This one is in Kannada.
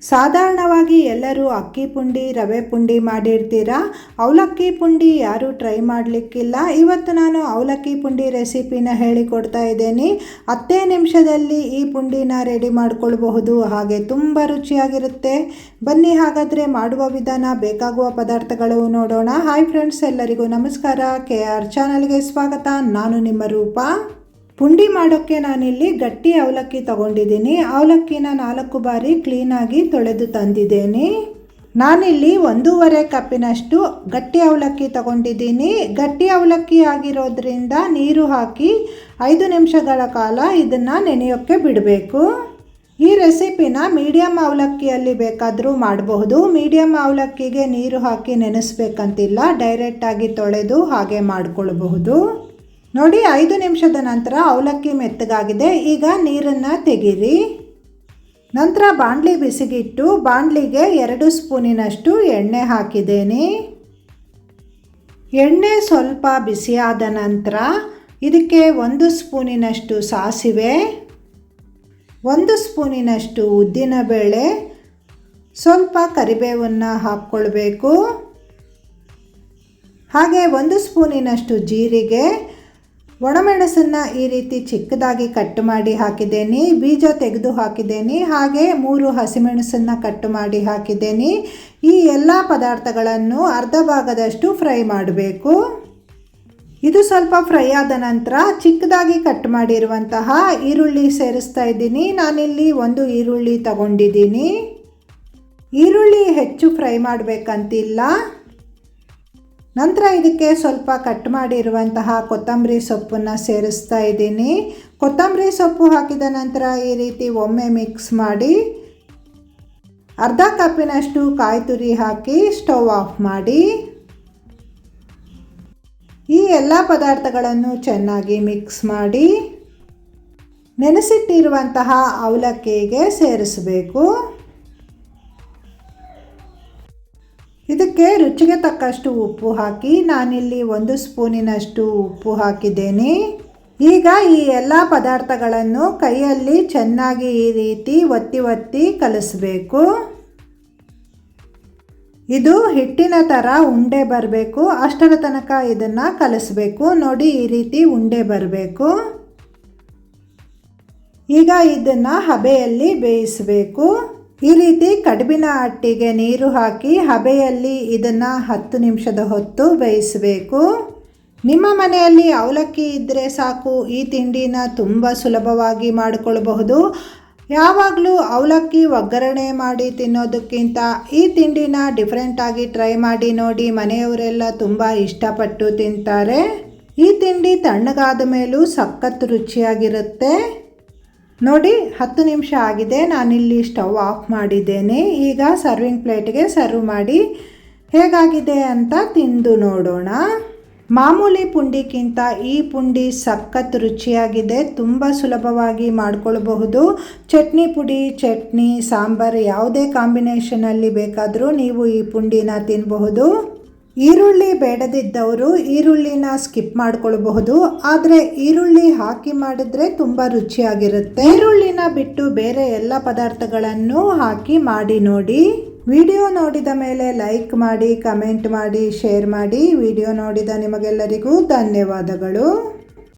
ಸಾಧಾರಣವಾಗಿ ಎಲ್ಲರೂ ಅಕ್ಕಿ ಪುಂಡಿ ರವೆ ಪುಂಡಿ ಮಾಡಿರ್ತೀರಾ. ಅವಲಕ್ಕಿ ಪುಂಡಿ ಯಾರೂ ಟ್ರೈ ಮಾಡಲಿಕ್ಕಿಲ್ಲ. ಇವತ್ತು ನಾನು ಅವಲಕ್ಕಿ ಪುಂಡಿ ರೆಸಿಪಿನ ಹೇಳಿಕೊಡ್ತಾ ಇದ್ದೇನೆ. 10 ನಿಮಿಷದಲ್ಲಿ ಈ ಪುಂಡಿನ ರೆಡಿ ಮಾಡ್ಕೊಳ್ಬಹುದು. ಹಾಗೆ ತುಂಬ ರುಚಿಯಾಗಿರುತ್ತೆ. ಬನ್ನಿ ಹಾಗಾದರೆ ಮಾಡುವ ವಿಧಾನ, ಬೇಕಾಗುವ ಪದಾರ್ಥಗಳು ನೋಡೋಣ. ಹಾಯ್ ಫ್ರೆಂಡ್ಸ್, ಎಲ್ಲರಿಗೂ ನಮಸ್ಕಾರ. KR ಚಾನಲ್ಗೆ ಸ್ವಾಗತ. ನಾನು ನಿಮ್ಮ ರೂಪ. ಪುಂಡಿ ಮಾಡೋಕ್ಕೆ ನಾನಿಲ್ಲಿ ಗಟ್ಟಿ ಅವಲಕ್ಕಿ ತಗೊಂಡಿದ್ದೀನಿ. ಅವಲಕ್ಕಿನ 4 ಬಾರಿ ಕ್ಲೀನಾಗಿ ತೊಳೆದು ತಂದಿದ್ದೇನೆ. ನಾನಿಲ್ಲಿ 1.5 ಕಪ್ಪಿನಷ್ಟು ಗಟ್ಟಿ ಅವಲಕ್ಕಿ ತಗೊಂಡಿದ್ದೀನಿ. ಗಟ್ಟಿ ಅವಲಕ್ಕಿ ಆಗಿರೋದ್ರಿಂದ ನೀರು ಹಾಕಿ 5 ನಿಮಿಷಗಳ ಕಾಲ ಇದನ್ನು ನೆನೆಯೋಕ್ಕೆ ಬಿಡಬೇಕು. ಈ ರೆಸಿಪಿನ ಮೀಡಿಯಮ್ ಅವಲಕ್ಕಿಯಲ್ಲಿ ಬೇಕಾದರೂ ಮಾಡಬಹುದು. ಮೀಡಿಯಮ್ ಅವಲಕ್ಕಿಗೆ ನೀರು ಹಾಕಿ ನೆನೆಸ್ಬೇಕಂತಿಲ್ಲ, ಡೈರೆಕ್ಟಾಗಿ ತೊಳೆದು ಹಾಗೆ ಮಾಡಿಕೊಳ್ಬಹುದು. ನೋಡಿ, 5 ನಿಮಿಷದ ನಂತರ ಅವಲಕ್ಕಿ ಮೆತ್ತಗಾಗಿದೆ. ಈಗ ನೀರನ್ನು ತೆಗೀರಿ. ನಂತರ ಬಾಣಲಿ ಬಿಸಿಗಿಟ್ಟು ಬಾಣಲಿಗೆ 2 ಸ್ಪೂನಿನಷ್ಟು ಎಣ್ಣೆ ಹಾಕಿದ್ದೇನೆ. ಎಣ್ಣೆ ಸ್ವಲ್ಪ ಬಿಸಿಯಾದ ನಂತರ ಇದಕ್ಕೆ 1 ಸ್ಪೂನಿನಷ್ಟು ಸಾಸಿವೆ, 1 ಸ್ಪೂನಿನಷ್ಟು ಉದ್ದಿನಬೇಳೆ, ಸ್ವಲ್ಪ ಕರಿಬೇವನ್ನು ಹಾಕ್ಕೊಳ್ಬೇಕು. ಹಾಗೆ 1 ಸ್ಪೂನಿನಷ್ಟು ಜೀರಿಗೆ, ಒಣಮೆಣಸನ್ನು ಈ ರೀತಿ ಚಿಕ್ಕದಾಗಿ ಕಟ್ ಮಾಡಿ ಹಾಕಿದ್ದೇನೆ. ಬೀಜ ತೆಗೆದು ಹಾಕಿದ್ದೇನೆ. ಹಾಗೆ 3 ಹಸಿಮೆಣಸನ್ನು ಕಟ್ ಮಾಡಿ ಹಾಕಿದ್ದೇನೆ. ಈ ಎಲ್ಲ ಪದಾರ್ಥಗಳನ್ನು ಅರ್ಧ ಭಾಗದಷ್ಟು ಫ್ರೈ ಮಾಡಬೇಕು. ಇದು ಸ್ವಲ್ಪ ಫ್ರೈ ಆದ ನಂತರ ಚಿಕ್ಕದಾಗಿ ಕಟ್ ಮಾಡಿರುವಂತಹ ಈರುಳ್ಳಿ ಸೇರಿಸ್ತಾ ಇದ್ದೀನಿ. ನಾನಿಲ್ಲಿ 1 ಈರುಳ್ಳಿ ತಗೊಂಡಿದ್ದೀನಿ. ಈರುಳ್ಳಿ ಹೆಚ್ಚು ಫ್ರೈ ಮಾಡಬೇಕಂತಿಲ್ಲ. ನಂತರ ಇದಕ್ಕೆ ಸ್ವಲ್ಪ ಕಟ್ ಮಾಡಿರುವಂತಹ ಕೊತ್ತಂಬರಿ ಸೊಪ್ಪನ್ನು ಸೇರಿಸ್ತಾ ಇದ್ದೀನಿ. ಕೊತ್ತಂಬರಿ ಸೊಪ್ಪು ಹಾಕಿದ ನಂತರ ಈ ರೀತಿ ಒಮ್ಮೆ ಮಿಕ್ಸ್ ಮಾಡಿ ಅರ್ಧ ಕಪ್ಪಿನಷ್ಟು ಕಾಯಿ ತುರಿ ಹಾಕಿ ಸ್ಟವ್ ಆಫ್ ಮಾಡಿ ಈ ಎಲ್ಲ ಪದಾರ್ಥಗಳನ್ನು ಚೆನ್ನಾಗಿ ಮಿಕ್ಸ್ ಮಾಡಿ ನೆನೆಸಿಟ್ಟಿರುವಂತಹ ಅವಲಕ್ಕಿಗೆ ಸೇರಿಸಬೇಕು. ಇದಕ್ಕೆ ರುಚಿಗೆ ತಕ್ಕಷ್ಟು ಉಪ್ಪು ಹಾಕಿ ನಾನಿಲ್ಲಿ 1 ಸ್ಪೂನಿನಷ್ಟು ಉಪ್ಪು ಹಾಕಿದ್ದೇನೆ. ಈಗ ಈ ಎಲ್ಲ ಪದಾರ್ಥಗಳನ್ನು ಕೈಯಲ್ಲಿ ಚೆನ್ನಾಗಿ ಈ ರೀತಿ ಒತ್ತಿ ಒತ್ತಿ ಕಲಿಸಬೇಕು. ಇದು ಹಿಟ್ಟಿನ ಥರ ಉಂಡೆ ಬರಬೇಕು. ಅಷ್ಟರ ತನಕ ಇದನ್ನು ಕಲಿಸಬೇಕು. ನೋಡಿ, ಈ ರೀತಿ ಉಂಡೆ ಬರಬೇಕು. ಈಗ ಇದನ್ನು ಹಬೆಯಲ್ಲಿ ಬೇಯಿಸಬೇಕು. ಈ ರೀತಿ ಕಡುಬಿನ ಅಟ್ಟಿಗೆ ನೀರು ಹಾಕಿ ಹಬೆಯಲ್ಲಿ ಇದನ್ನು 10 ನಿಮಿಷದ ಹೊತ್ತು ಬೇಯಿಸಬೇಕು. ನಿಮ್ಮ ಮನೆಯಲ್ಲಿ ಅವಲಕ್ಕಿ ಇದ್ದರೆ ಸಾಕು, ಈ ತಿಂಡಿನ ತುಂಬ ಸುಲಭವಾಗಿ ಮಾಡಿಕೊಳ್ಳಬಹುದು. ಯಾವಾಗಲೂ ಅವಲಕ್ಕಿ ಒಗ್ಗರಣೆ ಮಾಡಿ ತಿನ್ನೋದಕ್ಕಿಂತ ಈ ತಿಂಡಿನ ಡಿಫ್ರೆಂಟಾಗಿ ಟ್ರೈ ಮಾಡಿ ನೋಡಿ. ಮನೆಯವರೆಲ್ಲ ತುಂಬ ಇಷ್ಟಪಟ್ಟು ತಿಂತಾರೆ. ಈ ತಿಂಡಿ ತಣ್ಣಗಾದ ಮೇಲೂ ಸಖತ್ ರುಚಿಯಾಗಿರುತ್ತೆ. ನೋಡಿ, 10 ನಿಮಿಷ ಆಗಿದೆ. ನಾನಿಲ್ಲಿ ಸ್ಟವ್ ಆಫ್ ಮಾಡಿದ್ದೇನೆ. ಈಗ ಸರ್ವಿಂಗ್ ಪ್ಲೇಟ್ಗೆ ಸರ್ವ್ ಮಾಡಿ ಹೇಗಾಗಿದೆ ಅಂತ ತಿಂದು ನೋಡೋಣ. ಮಾಮೂಲಿ ಪುಂಡಿಗಿಂತ ಈ ಪುಂಡಿ ಸಖತ್ ರುಚಿಯಾಗಿದೆ. ತುಂಬ ಸುಲಭವಾಗಿ ಮಾಡಿಕೊಳ್ಬಹುದು. ಚಟ್ನಿ ಪುಡಿ, ಚಟ್ನಿ, ಸಾಂಬಾರು ಯಾವುದೇ ಕಾಂಬಿನೇಷನಲ್ಲಿ ಬೇಕಾದರೂ ನೀವು ಈ ಪುಂಡಿನ ತಿನ್ನಬಹುದು. ಈರುಳ್ಳಿ ಬೇಡದಿದ್ದವರು ಈರುಳ್ಳಿನ ಸ್ಕಿಪ್ ಮಾಡ್ಕೊಳ್ಬಹುದು. ಆದರೆ ಈರುಳ್ಳಿ ಹಾಕಿ ಮಾಡಿದ್ರೆ ತುಂಬ ರುಚಿಯಾಗಿರುತ್ತೆ. ಈರುಳ್ಳಿನ ಬಿಟ್ಟು ಬೇರೆ ಎಲ್ಲ ಪದಾರ್ಥಗಳನ್ನು ಹಾಕಿ ಮಾಡಿ ನೋಡಿ. ವಿಡಿಯೋ ನೋಡಿದ ಮೇಲೆ ಲೈಕ್ ಮಾಡಿ, ಕಮೆಂಟ್ ಮಾಡಿ, ಶೇರ್ ಮಾಡಿ. ವಿಡಿಯೋ ನೋಡಿದ ನಿಮಗೆಲ್ಲರಿಗೂ ಧನ್ಯವಾದಗಳು.